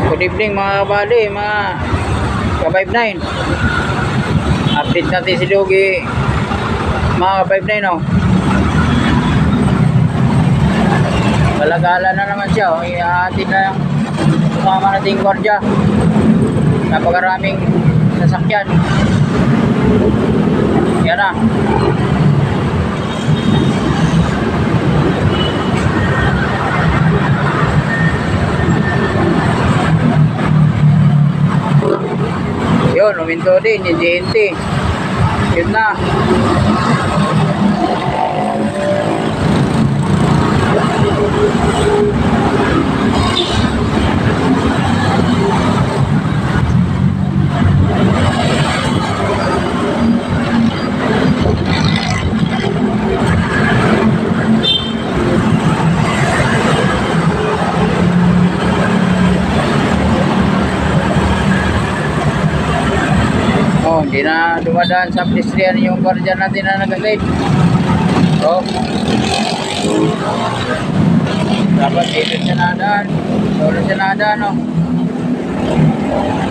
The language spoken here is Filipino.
Good evening mga kabali, mga ka-59. Update natin si Logi mga ka-59, oh. Balagala na naman siya, oh. Ihahatid na yung sumama nating gwardiya. Napakaraming sasakyan. Yan na. Yun, uminto din yung GNT. Yun na. Oh, hindi na dumadaan sa pedestrian yung gwardiya natin na nag-guide. Oh. Dapat dito siya nadaan. Dito siya nadaan, oh.